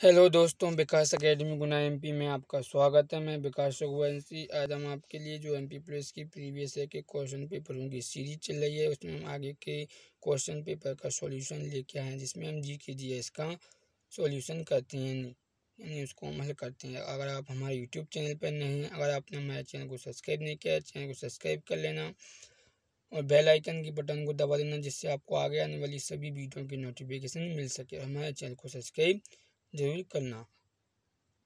Hello दोस्तों, विकास academy गुना MP में आपका स्वागत है। मैं विकास रघुवंशी। आज हम आपके लिए जो एमपी प्लस की प्रीवियस ईयर के क्वेश्चन पेपरों की सीरीज चल रही है, उसमें हम आगे के क्वेश्चन पेपर का सॉल्यूशन लेके आए हैं, जिसमें हम जीएस का सॉल्यूशन करते हैं, यानी उसको हम हल करते हैं। अगर आप हमारे यूट्यूब चैनल पर नहीं हैं, अगर आपने हमारे चैनल को सब्सक्राइब नहीं किया है, चैनल को सब्सक्राइब कर लेना और बेल आइकन की बटन को दबा देना, जिससे आपको आगे आने वाली सभी वीडियो की नोटिफिकेशन मिल सके। हमारे चैनल को सब्सक्राइब जरूर करना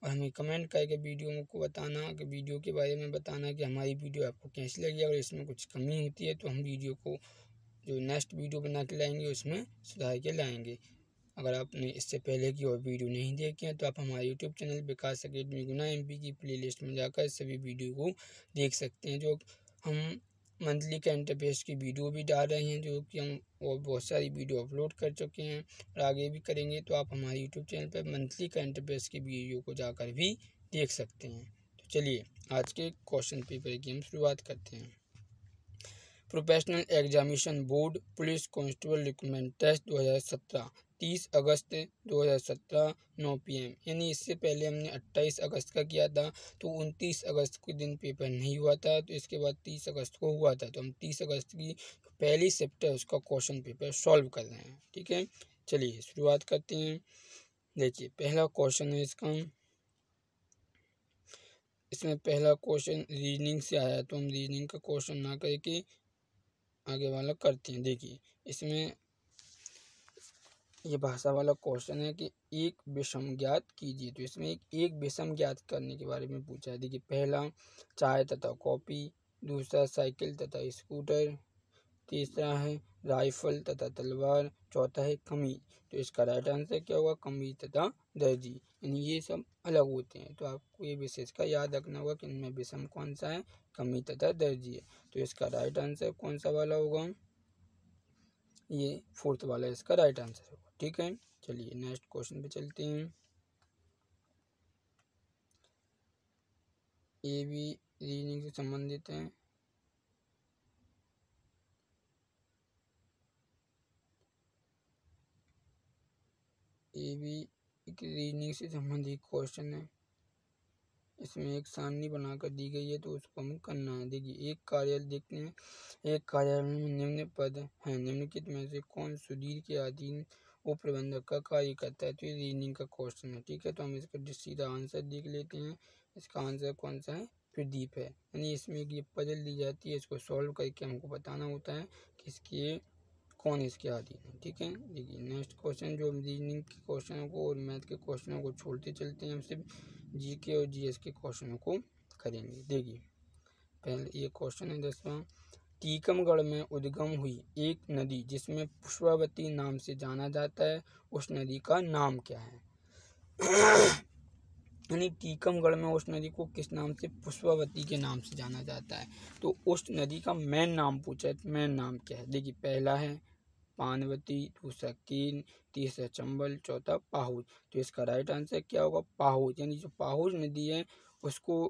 और हमें कमेंट करके वीडियो को बताना, कि वीडियो के बारे में बताना कि हमारी वीडियो आपको कैसी लगी। अगर इसमें कुछ कमी होती है तो हम वीडियो को जो नेक्स्ट वीडियो बना के लाएंगे उसमें सुधार के लाएंगे। अगर आपने इससे पहले की और वीडियो नहीं देखी है तो आप हमारे यूट्यूब चैनल विकास एकेडमी गुना एमपी की प्लेलिस्ट में जाकर सभी वीडियो को देख सकते हैं। जो हम मंथली करंट अफेयर्स की वीडियो भी डाल रहे हैं, जो कि हम और बहुत सारी वीडियो अपलोड कर चुके हैं और आगे भी करेंगे। तो आप हमारे यूट्यूब चैनल पर मंथली करंट अफेयर्स की वीडियो को जाकर भी देख सकते हैं। तो चलिए आज के क्वेश्चन पेपर की हम शुरुआत करते हैं। Professional examination board police constable recruitment test 2017 30 अगस्त 2017 9 PM, यानी इससे पहले हमने 28 अगस्त का किया था, तो 29 अगस्त के दिन पेपर नहीं हुआ था, तो इसके बाद 30 अगस्त को हुआ था। तो हम 30 अगस्त की पहली शिफ्ट है उसका क्वेश्चन पेपर सॉल्व कर रहे हैं। ठीक है, चलिए शुरुआत करते हैं। देखिए पहला क्वेश्चन है इसमें पहला क्वेश्चन रीजनिंग से आया, तो हम रीजनिंग का क्वेश्चन ना करके आगे वाला करते हैं। देखिए इसमें ये भाषा वाला क्वेश्चन है कि एक विषम ज्ञात कीजिए। तो इसमें एक विषम ज्ञात करने के बारे में पूछा है। देखिए पहला चाय तथा कॉफ़ी, दूसरा साइकिल तथा स्कूटर, तीसरा है राइफल तथा तलवार, चौथा है कमीज। तो इसका राइट आंसर क्या होगा? कमीज तथा दर्जी, यानी ये सब अलग होते हैं। तो आपको ये विशेष का याद रखना होगा कि इनमें विषम कौन सा है? कमीज तथा दर्जी है। तो इसका राइट आंसर कौन सा वाला होगा? ये फोर्थ वाला इसका राइट आंसर होगा। ठीक है, चलिए नेक्स्ट क्वेश्चन पे चलते हैं। ये भी रीजनिंग से संबंधित है। ये भी एक रीजनिंग से संबंधित क्वेश्चन है। इसमें एक सारणी बनाकर दी गई है, तो उसको हमें करना है। देखिए एक कार्यालय देखते हैं। एक कार्यालय में निम्न पद हैं, निम्नलिखित में से कौन सुधीर के अधीन उप प्रबंधक का कार्य करता है? तो ये रीजनिंग का क्वेश्चन है। ठीक है, तो हम इसका सीधा आंसर देख लेते हैं। इसका आंसर कौन सा है? प्रदीप है। यानी इसमें ये पजल दी जाती है, इसको सॉल्व करके हमको बताना होता है कि इसके कौन इसके अधीन है। ठीक है, देखिए नेक्स्ट क्वेश्चन, जो रीजनिंग के क्वेश्चनों को और मैथ के क्वेश्चनों को छोड़ते चलते हैं, हम सिर्फ जीके और जीएस के क्वेश्चनों को करेंगे। देखिए पहले ये क्वेश्चन है 10वां। टीकमगढ़ में उद्गम हुई एक नदी जिसमें पुष्पावती नाम से जाना जाता है, उस नदी का नाम क्या है? यानी टीकमगढ़ में उस नदी को किस नाम से? पुष्पावती के नाम से जाना जाता है। तो उस नदी का मेन नाम पूछा है, तो मेन नाम क्या है? देखिए पहला है पानवती, दूसरा कीन, तीसरा चंबल, चौथा पाहुज। तो इसका राइट आंसर क्या होगा? पाहुज। यानी जो पाहुज नदी है उसको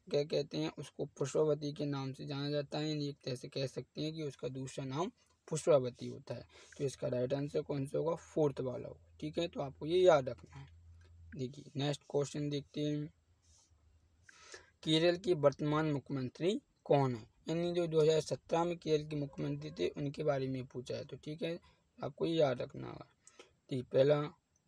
क्या कहते हैं? उसको पुष्पावती के नाम से जाना जाता है। यानी एक तरह से कह सकते हैं कि उसका दूसरा नाम पुष्पावती होता है। तो इसका राइट आंसर कौन सा होगा? फोर्थ वाला होगा। ठीक है, तो आपको ये याद रखना है। देखिए नेक्स्ट क्वेश्चन देखते हैं। केरल के वर्तमान मुख्यमंत्री कौन है? यानी जो 2017 में केरल के मुख्यमंत्री थे उनके बारे में पूछा है। तो ठीक है, आपको ये याद रखना होगा। ठीक, पहला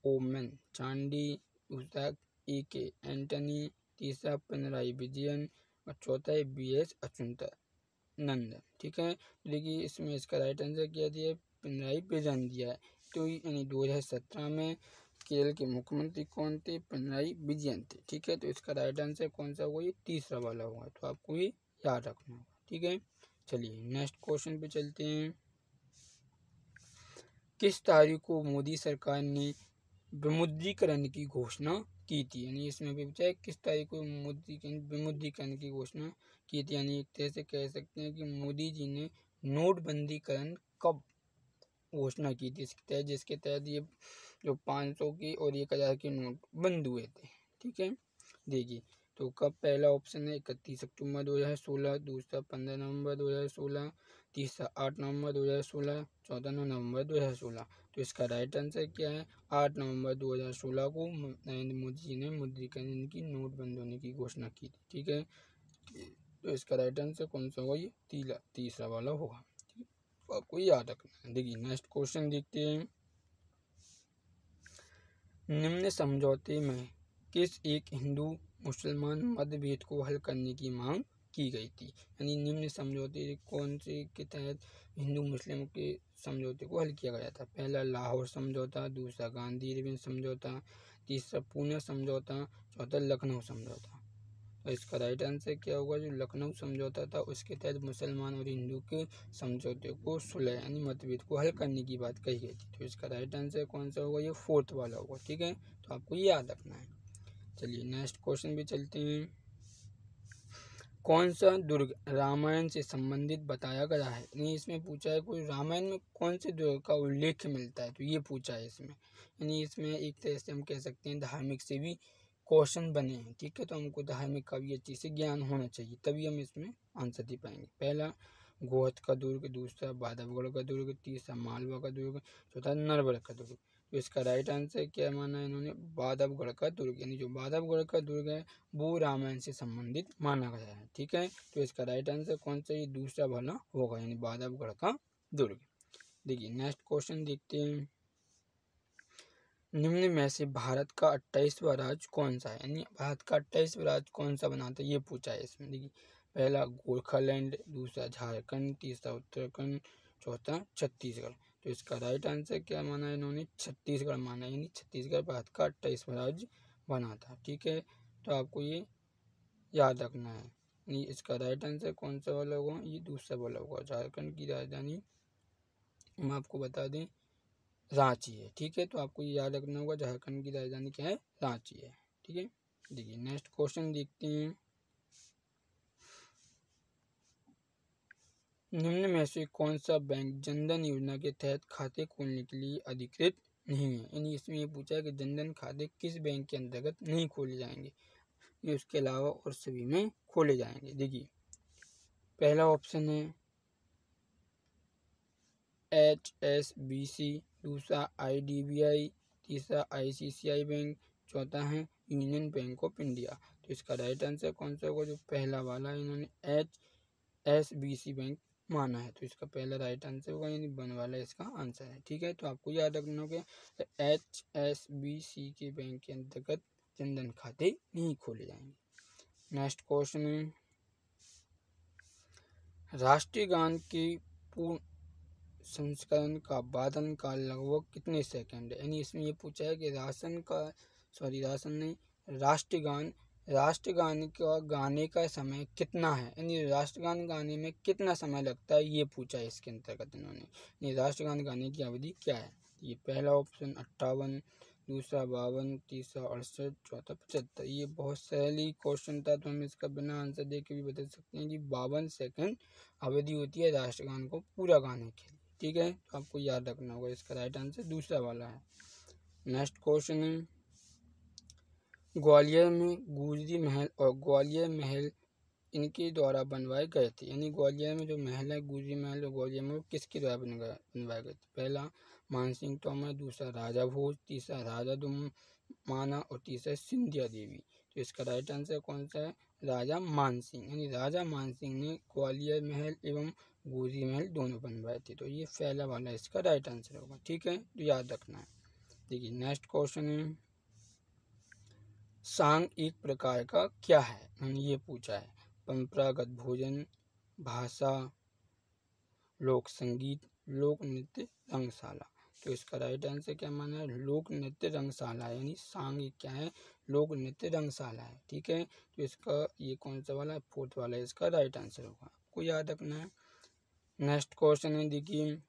ओमन चांडी, दूसरा के एंटनी, तीसरा पिनराई विजयन और चौथा है BS अच्युतानंदन। ठीक है, देखिए इसमें इसका राइट आंसर क्या दिया है? पिनराई विजयन दिया है। तो यानी 2017 में केरल के मुख्यमंत्री कौन थे? पिनराई विजयन थे। ठीक है, तो इसका राइट आंसर कौन सा होगा? ये तीसरा वाला होगा। तो आपको ये याद रखना होगा। ठीक है, चलिए नेक्स्ट क्वेश्चन पे चलते हैं। किस तारीख को मोदी सरकार ने विमुद्रीकरण की घोषणा की थी? यानी इसमें भी पूछा है किस तारीख को विमुद्रीकरण की घोषणा की थी। यानी एक तरह से कह सकते हैं कि मोदी जी ने नोटबंदीकरण कब घोषणा की थी, जिसके तहत ये जो 500 की और 1000 के नोट बंद हुए थे। ठीक है, देखिए तो कब? पहला ऑप्शन है 31 अक्टूबर 2016, दूसरा 15 नवंबर 2016, तीसरा 8 नवंबर 2016, चौथा 9 नवंबर 2016। तो इसका राइट आंसर क्या है? 8 नवंबर 2016 को नरेंद्र मोदी जी ने मुद्रीकरण की नोटबंद होने की घोषणा की थी। ठीक है, तो इसका राइट आंसर कौन सा होगा? ये तीसरा वाला होगा। ठीक है, तो आपको याद रखना है। देखिए नेक्स्ट क्वेश्चन देखते हैं। निम्न समझौते में किस एक हिंदू मुसलमान मतभेद को हल करने की मांग की गई थी? यानी निम्न समझौते कौन से के तहत हिंदू मुस्लिम के समझौते को हल किया गया था? पहला लाहौर समझौता, दूसरा गांधी इरविन समझौता, तीसरा पुणे समझौता, चौथा लखनऊ समझौता। तो इसका राइट आंसर क्या होगा? जो लखनऊ समझौता था उसके तहत मुसलमान और हिंदू के समझौते को सुलह यानी मतभेद को हल करने की बात कही गई थी। तो इसका राइट आंसर कौन सा होगा? ये फोर्थ वाला होगा। ठीक है, तो आपको याद रखना है। चलिए नेक्स्ट क्वेश्चन भी चलते हैं। कौन सा दुर्ग रामायण से संबंधित बताया गया है? यानी इसमें पूछा है कोई रामायण में कौन से दुर्ग का उल्लेख मिलता है, तो ये पूछा है इसमें। यानी इसमें एक तरह से हम कह सकते हैं धार्मिक से भी क्वेश्चन बने हैं। ठीक है, तो हमको धार्मिक का भी अच्छी से ज्ञान होना चाहिए, तभी हम इसमें आंसर दे पाएंगे। पहला गोहद का दुर्ग, दूसरा बांधवगढ़ का दुर्ग, तीसरा मालवा का दुर्ग, चौथा नरवर का दुर्ग। तो इसका राइट आंसर क्या माना है इन्होंने? बांधवगढ़ का दुर्ग। यानी जो बांधवगढ़ का दुर्ग है वो रामायण से संबंधित माना गया है। ठीक है, तो इसका राइट आंसर कौन सा? ये दूसरा वाला होगा, यानी बांधवगढ़ का दुर्ग। देखिए नेक्स्ट क्वेश्चन देखते हैं। निम्न में से भारत का 28वां राज्य कौन सा है? यानी भारत का 28वां राज्य कौन सा बना था, ये पूछा है इसमें। देखिए पहला गोरखालैंड, दूसरा झारखंड, तीसरा उत्तराखंड, चौथा छत्तीसगढ़। तो इसका राइट आंसर क्या माना है इन्होंने? छत्तीसगढ़ माना, यानी छत्तीसगढ़ भारत का 28वां राज्य बना था। ठीक है, तो आपको ये याद रखना है। यानी इसका राइट आंसर कौन सा वाला होगा? ये दूसरा वाला होगा। झारखंड की राजधानी हम आपको बता दें रांची है। ठीक है, तो आपको ये याद रखना होगा झारखंड की राजधानी क्या है? रांची है। ठीक है, देखिए नेक्स्ट क्वेश्चन देखते हैं। निम्न में से कौन सा बैंक जनधन योजना के तहत खाते खोलने के लिए अधिकृत नहीं है? यानी इसमें ये पूछा है कि जनधन खाते किस बैंक के अंतर्गत नहीं खोले जाएंगे, ये उसके अलावा और सभी में खोले जाएंगे। देखिए पहला ऑप्शन है HSBC, दूसरा IDBI, तीसरा ICICI बैंक, चौथा है यूनियन बैंक ऑफ इंडिया। तो इसका राइट आंसर कौन सा होगा? जो पहला वाला इन्होंने HSBC बैंक माना है, तो इसका पहला राइट आंसर होगा, यानी वन वाला इसका आंसर है। ठीक है, तो आपको याद रखना होगा HSBC के बैंक के अंतर्गत जनधन खाते नहीं खोले जाएंगे। नेक्स्ट क्वेश्चन है राष्ट्रीय गान के पूर्ण संस्करण का वादन काल लगभग कितने सेकंड है? यानी इसमें ये पूछा है कि राष्ट्रगान का गाने का समय कितना है, यानी राष्ट्रगान गाने में कितना समय लगता है, ये पूछा है इसके अंतर्गत इन्होंने। यानी राष्ट्रगान गाने की अवधि क्या है? ये पहला ऑप्शन 58, दूसरा 52, तीसरा 68, चौथा 75। ये बहुत सरल क्वेश्चन था, तो हम इसका बिना आंसर दे के भी बता सकते हैं कि 52 सेकंड अवधि होती है राष्ट्रगान को पूरा गाने के लिए। ठीक है, तो आपको याद रखना होगा, इसका राइट आंसर दूसरा वाला है। नेक्स्ट क्वेश्चन है ग्वालियर में गुजरी महल और ग्वालियर महल इनके द्वारा बनवाए गए थे। यानी ग्वालियर में जो महल है गुजरी महल और ग्वालियर में, वो किसके द्वारा बनवाए गए थे? पहला मानसिंह तोमर, दूसरा राजा भोज, तीसरा राजा माना और तीसरा सिंधिया देवी। तो इसका राइट आंसर कौन सा है? राजा मानसिंह। यानी राजा मानसिंह ने ग्वालियर महल एवं गुजरी महल दोनों बनवाए थे। तो ये पहला वाला इसका राइट आंसर होगा। ठीक है, तो याद रखना है। देखिए नेक्स्ट क्वेश्चन है सांग एक प्रकार का क्या है? ये पूछा है। परंपरागत भोजन, भाषा, लोक संगीत, लोक नृत्य, रंगशाला। तो इसका राइट आंसर क्या माना है? लोक नृत्य रंगशाला, यानी सांग क्या है? लोक नृत्य रंगशाला है। ठीक है, तो इसका ये कौन सा वाला है? फोर्थ वाला इसका राइट आंसर होगा, आपको याद रखना है। नेक्स्ट क्वेश्चन है देखिए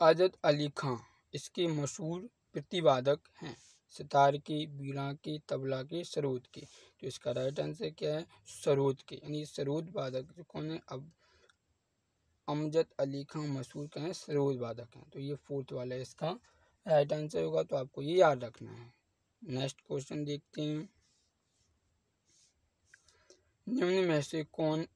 अजद अली खां इसके मशहूर प्रतिवादक हैं, सितार के, बीड़ा के, तबला के, सरोद के। तो इसका राइट आंसर क्या है? सरोद के। यानी सरोद वादक जो कौन है? अब अमजद अली खां मशहूर क्या है? सरोद वादक हैं। तो ये फोर्थ वाला इसका राइट आंसर होगा, तो आपको ये याद रखना है। नेक्स्ट क्वेश्चन देखते हैं निम्न में से कौन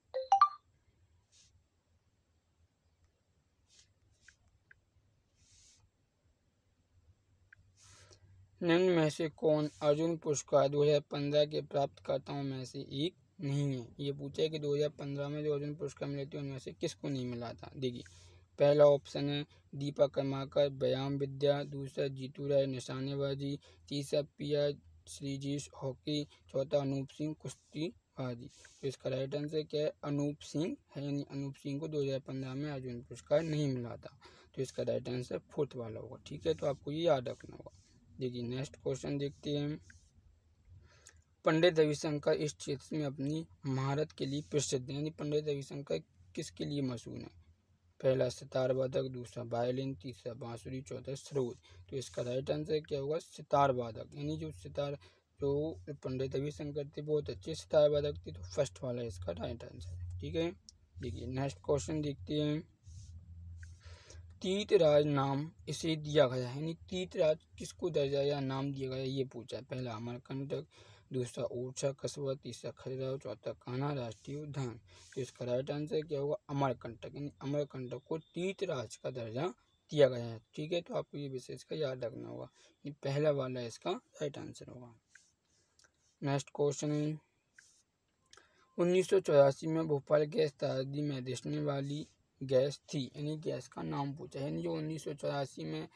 निम्न में से कौन अर्जुन पुरस्कार 2015 के प्राप्तकर्ताओं में से एक नहीं है। ये पूछा है कि 2015 में जो अर्जुन पुरस्कार मिले थे उनमें से किसको नहीं मिला था। देखिए, पहला ऑप्शन है दीपक कर्माकर व्यायाम विद्या, दूसरा जीतू राय निशानेबाजी, तीसरा पिया श्रीजीश हॉकी, चौथा अनूप सिंह कुश्तीबाजी। तो इसका राइट आंसर क्या है, अनूप सिंह है, यानी अनूप सिंह को 2015 में अर्जुन पुरस्कार नहीं मिला था। तो इसका राइट आंसर फोर्थ वाला होगा। ठीक है, तो आपको ये याद रखना होगा। देखिए नेक्स्ट क्वेश्चन देखते हैं। पंडित रविशंकर इस क्षेत्र में अपनी महारत के लिए प्रसिद्ध है, यानी पंडित रविशंकर किसके लिए मशहूर है। पहला सितार वादक, दूसरा वायलिन, तीसरा बांसुरी, चौथा सरोद। तो इसका राइट आंसर क्या होगा, सितार वादक, यानी जो पंडित रविशंकर थे बहुत अच्छे सितार वादक थे। तो फर्स्ट वाला इसका राइट आंसर। ठीक है, देखिए नेक्स्ट क्वेश्चन देखते हैं। तीर्थराज नाम इसे दिया गया है, यानी तीर्थराज किसको दर्जा या नाम दिया गया ये पूछा है। पहला अमरकंटक, दूसरा ओरछा कस्बा, तीसरा खजुराहो, चौथा कान्हा राष्ट्रीय उद्यान। तो इसका राइट आंसर क्या होगा, अमरकंटक, यानी अमरकंटक को तीर्थराज का दर्जा दिया गया है। ठीक है, तो आपको ये विशेष का याद रखना होगा, ये पहला वाला इसका राइट आंसर होगा। नेक्स्ट क्वेश्चन है 1984 में भोपाल गैस त्रासदी में रिसने वाली गैस थी, यानी गैस का नाम पूछा है। यानी जो 1984 में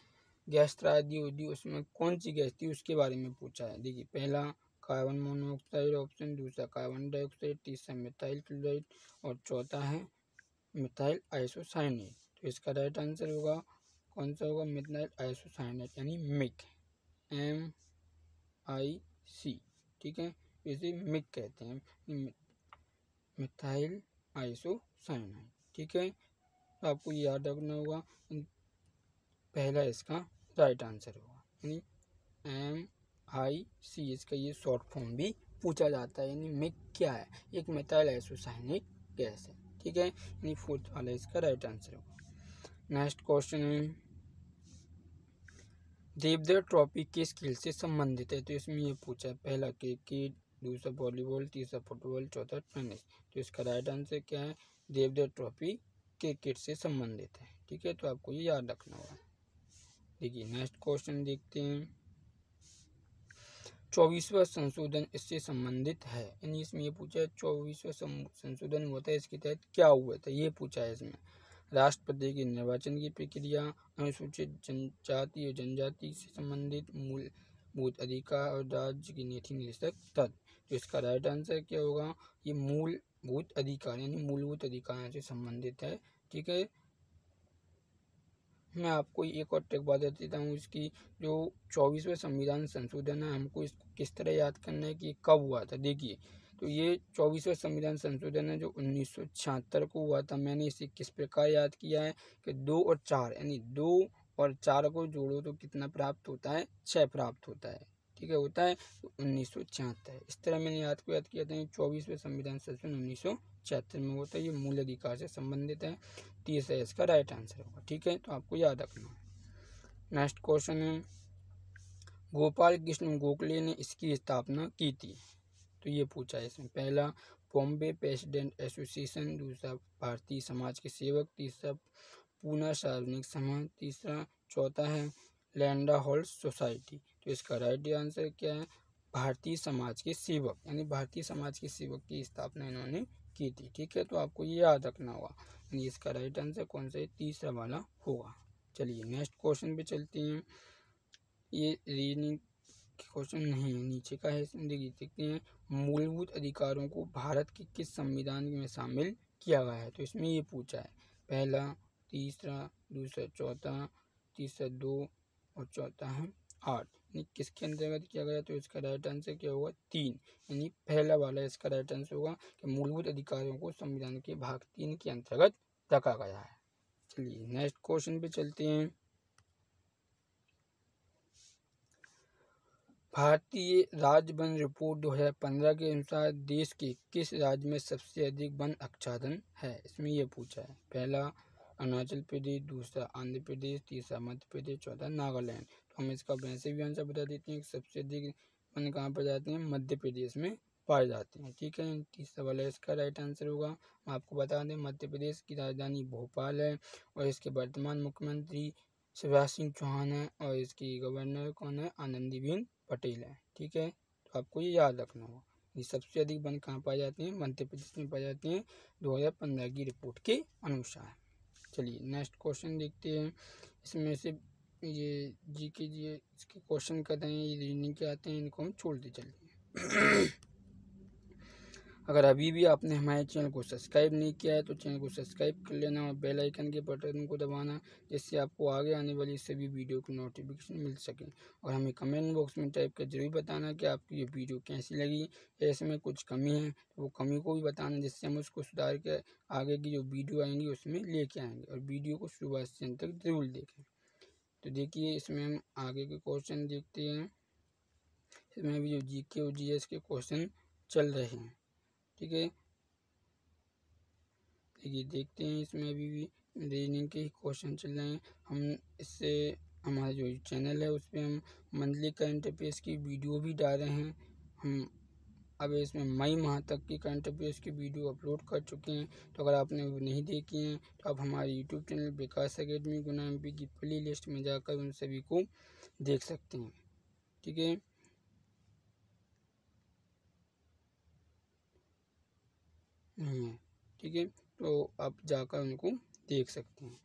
गैस त्रासदी हुई थी उसमें कौन सी गैस थी उसके बारे में पूछा है। देखिए, पहला कार्बन मोनोऑक्साइड ऑप्शन, दूसरा कार्बन डाइऑक्साइड, तीसरा मिथाइल क्लोराइड और चौथा है मिथाइल आइसोसाइनेट। तो इसका राइट आंसर होगा कौन सा होगा, मिथाइल आइसोसाइनेट, यानी मिक, MIC। ठीक है, इसे मिक कहते हैं, मिथाइल आइसोसाइनाइड। ठीक है, तो आपको ये याद रखना होगा, पहला इसका राइट आंसर होगा, यानी MIC इसका ये शॉर्ट फॉर्म भी पूछा जाता है। यानी मिक क्या है, एक मिथाइल आइसोसाइनिक गैस है। ठीक है, यानी फोर्थ वाला इसका राइट आंसर होगा। नेक्स्ट क्वेश्चन है देवधर ट्रॉफी किस खेल से संबंधित है। तो इसमें ये पूछा है, पहला क्रिकेट, दूसरा वॉलीबॉल, तीसरा फुटबॉल, चौथा टेनिस। तो इसका राइट आंसर क्या है, देवधर ट्रॉफी क्रिकेट से संबंधित है। ठीक है, तो आपको ये याद रखना होगा। देखिए नेक्स्ट क्वेश्चन देखते हैं। 24वां संशोधन इससे संबंधित है, यानी इसमें ये पूछा है 24वां संशोधन हुआ था, इसके तहत क्या हुआ था ये पूछा है। इसमें राष्ट्रपति के निर्वाचन की प्रक्रिया, अनुसूचित जनजाति और जनजाति से संबंधित मूलभूत अधिकार और राज्य की नीति निर्देशक तत्व। तो इसका राइट आंसर क्या होगा, ये मूलभूत अधिकार, यानी मूलभूत अधिकारों से संबंधित है। ठीक है, मैं आपको एक और ट्रिक बता देता हूँ, इसकी जो 24वां संविधान संशोधन है हमको इसको किस तरह याद करना है कि कब हुआ था। देखिए, तो ये 24वां संविधान संशोधन है जो 1976 को हुआ था। मैंने इसे किस प्रकार याद किया है कि 2 और 4, यानी 2 और 4 को जोड़ो तो कितना प्राप्त होता है, 6 प्राप्त होता है। ठीक है, होता है 1976। इस तरह मैंने याद किया था। 24वें संविधान संशोधन 1976 में होता है, ये मूल अधिकार से संबंधित है। तीसरा इसका राइट आंसर होगा। ठीक है, तो आपको याद रखना है। नेक्स्ट क्वेश्चन है गोपाल कृष्ण गोखले ने इसकी स्थापना की थी। तो ये पूछा है इसमें, पहला बॉम्बे प्रेसिडेंट एसोसिएशन, दूसरा भारतीय समाज के सेवक, तीसरा पूना सार्वजनिक समाज, तीसरा चौथा है लैंडा हॉल सोसाइटी। तो इसका राइट आंसर क्या है, भारतीय समाज के सेवक, यानी भारतीय समाज के सेवक की स्थापना इन्होंने की थी। ठीक है, तो आपको ये याद रखना होगा, यानी इसका राइट आंसर कौन सा है, तीसरा वाला होगा। चलिए नेक्स्ट क्वेश्चन पे चलते हैं। ये रीजनिंग क्वेश्चन नहीं है, नीचे का है। देखते हैं मूलभूत अधिकारों को भारत के किस संविधान में शामिल किया गया है। तो इसमें ये पूछा है, पहला, तीसरा, दूसरा, चौथा, तीसरा 2 और चौथा है 8, यानी किसके अंतर्गत किया गया। तो इसका राइट आंसर क्या होगा, 3, यानी पहला वाला इसका राइट आंसर होगा कि मूलभूत अधिकारों को संविधान के भाग 3 के अंतर्गत रखा गया है। चलिए नेक्स्ट क्वेश्चन पे चलते हैं। भारतीय राज्य वन रिपोर्ट 2015 के अनुसार देश के किस राज्य में सबसे अधिक वन आच्छादन है। इसमें यह पूछा है, पहला अरुणाचल प्रदेश, दूसरा आंध्र प्रदेश, तीसरा मध्य प्रदेश, चौथा नागालैंड। तो हम इसका वैसे भी आंसर बता देते हैं कि सबसे अधिक वन कहाँ पर जाते हैं, मध्य प्रदेश में पाए जाते हैं। ठीक है, तीसरा वाला इसका राइट आंसर होगा। हम आपको बता दें मध्य प्रदेश की राजधानी भोपाल है और इसके वर्तमान मुख्यमंत्री शिवराज सिंह चौहान है और इसकी गवर्नर कौन है, आनंदीबेन पटेल है। ठीक है, तो आपको ये याद रखना होगा। ये सबसे अधिक वन कहाँ पाए जाते हैं, मध्य प्रदेश में पाए जाते हैं 2015 की रिपोर्ट के अनुसार। चलिए नेक्स्ट क्वेश्चन देखते हैं। इसमें से ये जी के इसके क्वेश्चन करते हैं, ये रीजनिंग के आते हैं, इनको हम छोड़ते चलिए। अगर अभी भी आपने हमारे चैनल को सब्सक्राइब नहीं किया है तो चैनल को सब्सक्राइब कर लेना और बेल आइकन के बटन को दबाना, जिससे आपको आगे आने वाली सभी वीडियो की नोटिफिकेशन मिल सके। और हमें कमेंट बॉक्स में टाइप कर जरूर बताना कि आपकी ये वीडियो कैसी लगी, ऐसे में कुछ कमी है तो वो कमी को भी बताना, जिससे हम उसको सुधार के आगे की जो वीडियो आएंगी उसमें लेके आएंगे। और वीडियो को शुरुआत से अंत तक जरूर देखें। तो देखिए इसमें हम आगे के क्वेश्चन देखते हैं। इसमें अभी जो जीके और जीएस के क्वेश्चन चल रहे हैं। ठीक है, देखिए देखते हैं, इसमें अभी भी रीजनिंग के ही क्वेश्चन चल रहे हैं। हम इससे हमारा जो चैनल है उस पर हम मंथली करंट अफेयर्स की वीडियो भी डाल रहे हैं। हम अब इसमें मई माह तक की करंट अफेयर्स की वीडियो अपलोड कर चुके हैं। तो अगर आपने वो नहीं देखी हैं तो आप हमारे यूट्यूब चैनल विकास एकेडमी गुना एमपी की प्ले लिस्ट में जाकर उन सभी को देख सकते हैं। ठीक है, नहीं है, ठीक है, तो आप जाकर उनको देख सकते हैं।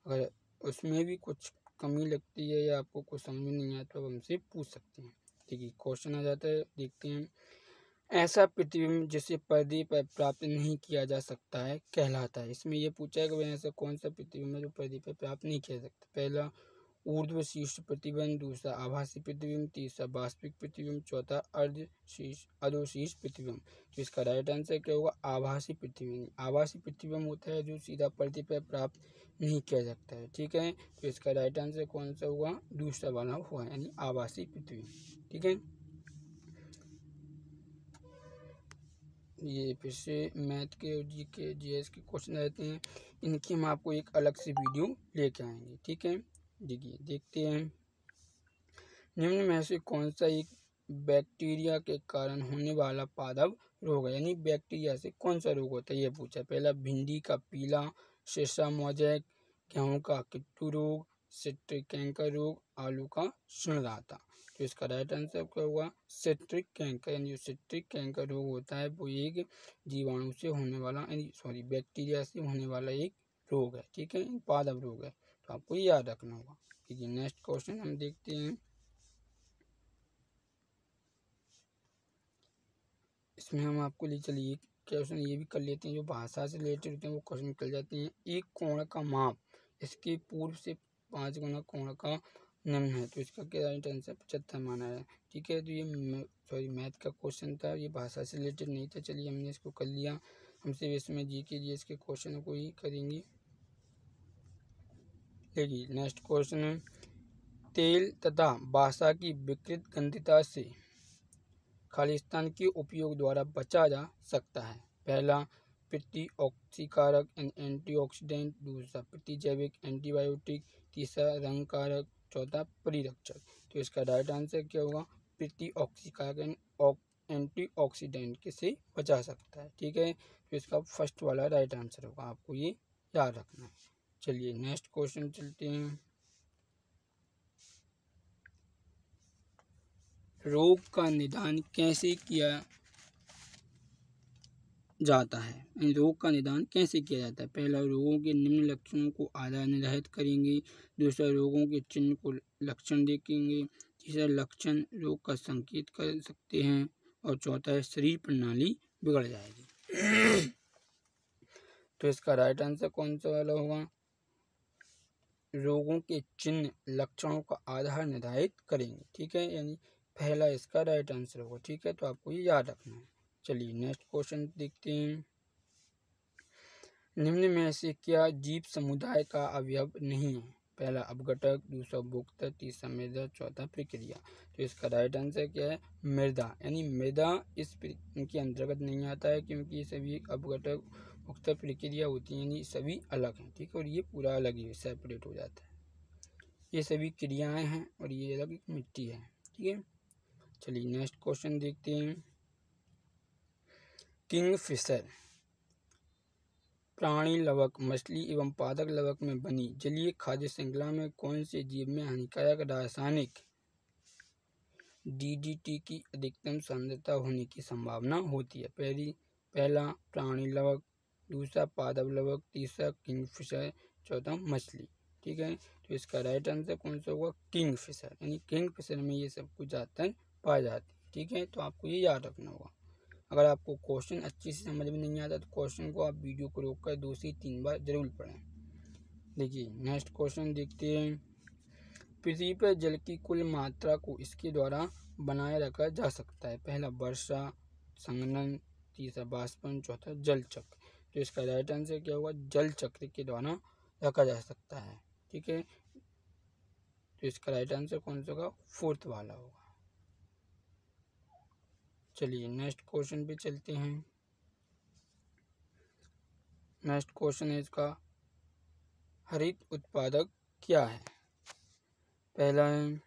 अगर उसमें भी कुछ कमी लगती है या आपको कुछ समझ में नहीं आता तो आप हमसे पूछ सकते हैं। ठीक है, क्वेश्चन आ जाता है, देखते हैं। ऐसा प्रतिबिंब जिसे पर्दे पर प्राप्त नहीं किया जा सकता है कहलाता है। इसमें यह पूछा है कि भाई ऐसा कौन सा प्रतिबिंब है जो पर्दे पर प्राप्त नहीं किया जा सकता। पहला ऊर्ध्व शीर्ष प्रतिबिंब, दूसरा आभासी प्रतिबिंब, तीसरा वास्तविक प्रतिबिंब, चौथा अधोशीर्ष प्रतिबिंब। तो इसका राइट आंसर क्या होगा, आभासी प्रतिबिंब। आभासी प्रतिबिंब होता है जो सीधा पर्दे पर प्राप्त नहीं किया जाता है। ठीक है, तो इसका राइट आंसर कौन सा होगा, दूसरा वाला हुआ, यानी आभासी प्रतिबिंब। ठीक है, ये फिर से मैथ के और जी के जीएस के क्वेश्चन रहते हैं, इनकी हम आपको एक अलग से वीडियो लेके आएंगे। ठीक है, देखिए देखते हैं। निम्न में से कौन सा एक बैक्टीरिया के कारण होने वाला पादप रोग है, यानी बैक्टीरिया से कौन सा रोग होता है ये पूछा। पहला भिंडी का पीला, शेषा मोजैक, गेहूं का किट्टू रोग, सिट्रिक कैंकर रोग, आलू का सुंडराता। तो इसका राइट आंसर क्या होगा, सिट्रिक कैंकर। यानी जो सिट्रिक कैंकर रोग होता है वो एक जीवाणु से होने वाला, यानी बैक्टीरिया से होने वाला एक रोग है। ठीक है, पादप रोग है, तो आपको याद रखना होगा। ठीक है, नेक्स्ट क्वेश्चन हम देखते हैं। इसमें हम आपको ले चलिए क्वेश्चन ये भी कर लेते हैं, जो भाषा से रिलेटेड होते हैं वो क्वेश्चन निकल जाते हैं। एक कोण का माप इसके पूर्व से 5 गुना कोण का निम्न है, तो इसका क्या राइट आंसर 75 माना है। ठीक है, तो ये मैथ का क्वेश्चन था, ये भाषा से रिलेटेड नहीं था। चलिए हमने इसको कर लिया। हम सिर्फ इसमें जी के जी इसके क्वेश्चन को ही करेंगे। देखिए नेक्स्ट क्वेश्चन है, तेल तथा भाषा की विकृत गंधिता से खालिस्तान के उपयोग द्वारा बचा जा सकता है। पहला प्रतिऑक्सीकारक एंटीऑक्सीडेंट, दूसरा प्रतिजैविक एंटीबायोटिक, तीसरा रंग कारक, चौथा परिरक्षक। तो इसका राइट आंसर क्या होगा, प्रतिऑक्सीकारक एंटीऑक्सीडेंट से बचा सकता है। ठीक है, तो इसका फर्स्ट वाला राइट आंसर होगा, आपको ये याद रखना है। चलिए नेक्स्ट क्वेश्चन चलते हैं। रोग का निदान कैसे किया जाता है, रोग का निदान कैसे किया जाता है। पहला, रोगों के निम्न लक्षणों को आधार निर्धारित करेंगे, दूसरा रोगों के चिन्ह को लक्षण देखेंगे, तीसरा लक्षण रोग का संकेत कर सकते हैं, और चौथा है शरीर प्रणाली बिगड़ जाएगी। तो इसका राइट आंसर कौन सा वाला होगा, रोगों के चिन्ह लक्षणों का आधार निर्धारित करेंगे। ठीक है, यानी पहला इसका राइट आंसर होगा। ठीक है, तो आपको ये याद रखना है। चलिए नेक्स्ट क्वेश्चन देखते हैं। निम्न में से क्या जीव समुदाय का अवयव नहीं है। पहला अपघटक, दूसरा उपभोक्ता, तीसरा मृदा, चौथा प्रक्रिया। तो इसका राइट आंसर क्या है, मृदा। यानी मृदा इनके अंतर्गत नहीं आता है, क्योंकि ये सभी अपघटक उपभोक्ता प्रक्रिया होती है, यानी सभी अलग हैं। ठीक है, और ये पूरा अलग ही सेपरेट हो जाता है। ये सभी क्रियाएं हैं और ये अलग एक मिट्टी है। ठीक है, चलिए नेक्स्ट क्वेश्चन देखते हैं। किंगफिशर प्राणी लवक मछली एवं पादप लवक में बनी जलीय खाद्य श्रृंखला में कौन से जीव में हानिकारक रासायनिक DDT की अधिकतम सांद्रता होने की संभावना होती है? पहला प्राणी लवक, दूसरा पादप लवक, तीसरा किंगफिशर, चौथा मछली। ठीक है, तो इसका राइट आंसर कौन सा होगा? किंगफिशर। यानी किंगफिशर में ये सब कुछ ज़्यादातर पाए जाते हैं। ठीक है, तो आपको ये याद रखना होगा। अगर आपको क्वेश्चन अच्छे से समझ में नहीं आता तो क्वेश्चन को आप वीडियो को रोककर 2 से 3 बार जरूर पढ़ें। देखिए नेक्स्ट क्वेश्चन देखते हैं। पृथ्वी पर जल की कुल मात्रा को इसके द्वारा बनाए रखा जा सकता है? पहला वर्षा, संघनन, तीसरा बाष्पन, चौथा जल चक्र। तो इसका राइट आंसर क्या होगा? जल चक्र के द्वारा रखा जा सकता है। ठीक है, तो इसका राइट आंसर कौन सा होगा? फोर्थ वाला होगा। चलिए नेक्स्ट क्वेश्चन पे चलते हैं। नेक्स्ट क्वेश्चन है इसका, हरित उत्पादक क्या है? पहला है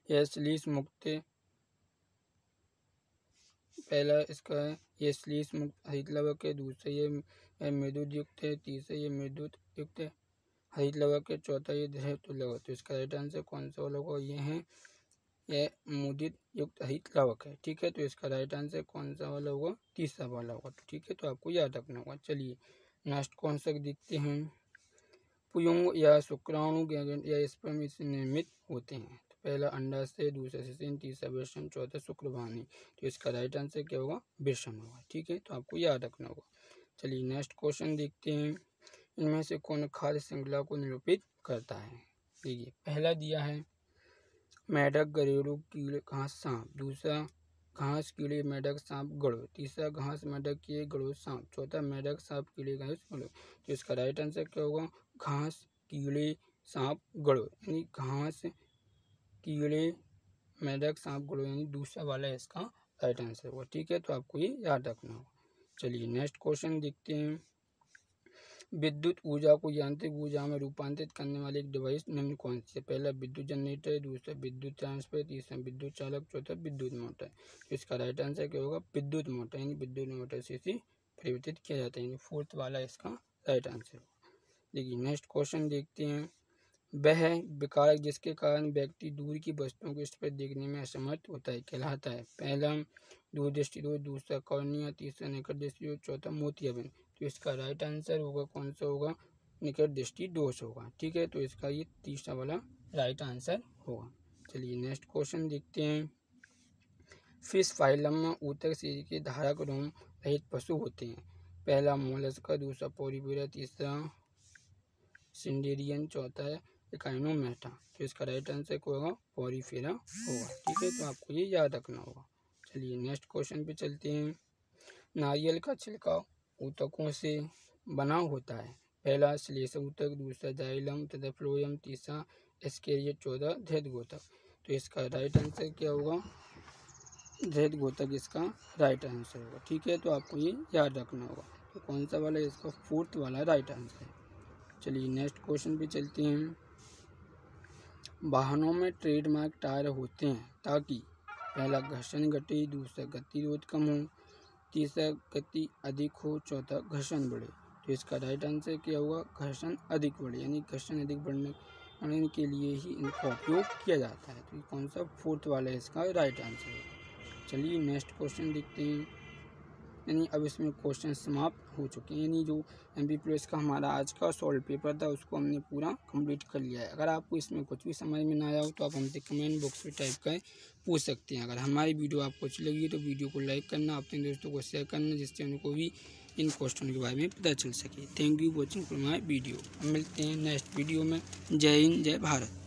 यह श्लीष मुक्त, पहला इसका है ये श्लीष मुक्त हरित लवक है, दूसरा ये मृदुत युक्त है, तीसरा ये मृदुत युक्त हरित लवक है, चौथा ये धातु लवक। तो इसका राइट आंसर कौन सा वाला होगा? ये है यह मुदित युक्त हरित लवक है। ठीक है, तो इसका राइट आंसर कौन सा वाला होगा? तीसरा वाला होगा। तो ठीक है, तो आपको याद रखना होगा। चलिए नेक्स्ट क्वेश्चन देखते हैं। पुयुंग या शुक्राणु या स्पर्म से निर्मित होते हैं? तो पहला अंडाशय, दूसरा सिसिन, तीसरा वृषण, चौथा शुक्रवाणी। तो इसका राइट आंसर क्या होगा? वृषण होगा। ठीक है, तो आपको याद रखना होगा। चलिए नेक्स्ट क्वेश्चन देखते हैं। इनमें से कौन खाद्य श्रृंखला को निरूपित करता है? देखिए पहला दिया है मेढक, गरुड़, कीड़े, घास, सांप, दूसरा घास, कीड़े, मेढक, सांप, गरुड़, तीसरा घास, मेढक, कीड़े, गरुड़, सांप, चौथा मेढक, सांप, कीड़े, घास, गरुड़। तो इसका राइट आंसर क्या होगा? घास, कीड़े, सांप, गरुड़। यानी घास, कीड़े, मेढक, सांप, गरुड़, यानी दूसरा वाला इसका राइट आंसर होगा। ठीक है, तो आपको ये याद रखना होगा। चलिए नेक्स्ट क्वेश्चन देखते हैं। विद्युत ऊर्जा को यांत्रिक ऊर्जा में रूपांतरित करने वाली एक डिवाइस निम्न कौन सी है? पहला विद्युत जनरेटर, दूसरा विद्युत ट्रांसफर, तीसरा विद्युत चालक, चौथा विद्युत मोटर। तो इसका राइट आंसर क्या होगा? विद्युत मोटर। यानी विद्युत मोटर से इसे परिवर्तित किया जाता है। यानी फोर्थ वाला इसका राइट आंसर होगा। देखिए नेक्स्ट क्वेश्चन देखते हैं। वह विकारक जिसके कारण व्यक्ति दूर की वस्तुओं को इस पर देखने में असमर्थ होता है कहलाता है? पहला दूरदृष्टि दोष, दूसरा कॉर्निया, तीसरा निकट दृष्टि दोष, चौथा मोतियाबिंद। तो इसका राइट आंसर होगा कौन सा होगा? निकट दृष्टि दोष होगा। ठीक है, तो इसका ये तीसरा वाला राइट आंसर होगा। चलिए नेक्स्ट क्वेश्चन देखते हैं। फिश फाइलम में ऊतक शरीर के धारक रोम रहित पशु होते हैं? पहला मोलस्का, दूसरा पोरिफेरा, तीसरा सिंडेरियन, चौथा है इकाइनोमेटा। तो इसका राइट आंसर क्या होगा? पोरिफेरा होगा। ठीक है, तो आपको ये याद रखना होगा। चलिए नेक्स्ट क्वेश्चन पे चलते हैं। नारियल का छिलका ऊतकों से बना होता है? पहला श्लेष ऊतक, दूसरा जाइलम तथा फ्लोएम, तीसरा एस्केरियट, चौथा धैर्यघोतक। तो इसका राइट आंसर क्या होगा? धैर्यघोतक इसका राइट आंसर होगा। ठीक है, तो आपको ये याद रखना होगा। तो कौन सा वाला? इसका फोर्थ वाला राइट आंसर है। चलिए नेक्स्ट क्वेश्चन पे चलते हैं। वाहनों में ट्रेडमार्क टायर होते हैं ताकि पहला घर्षण घटे, दूसरा गतिरोध कम हो, तीसरा गति अधिक हो, चौथा घर्षण बढ़े। तो इसका राइट आंसर क्या होगा? घर्षण अधिक बढ़े। यानी घर्षण अधिक बढ़ने के लिए ही इनका उपयोग किया जाता है। तो ये कौन सा? फोर्थ वाला इसका राइट आंसर होगा। चलिए नेक्स्ट क्वेश्चन देखते हैं। यानी अब इसमें क्वेश्चन समाप्त हो चुके हैं। यानी जो MP+ का हमारा आज का सॉल्व पेपर था उसको हमने पूरा कंप्लीट कर लिया है। अगर आपको इसमें कुछ भी समझ में ना आया हो तो आप हमसे कमेंट बॉक्स में टाइप कर पूछ सकते हैं। अगर हमारी वीडियो आपको अच्छी लगी तो वीडियो को लाइक करना, अपने दोस्तों को शेयर करना, जिससे उनको भी इन क्वेश्चन के बारे में पता चल सके। Thank you watching for my video. मिलते हैं नेक्स्ट वीडियो में। जय हिंद, जय भारत।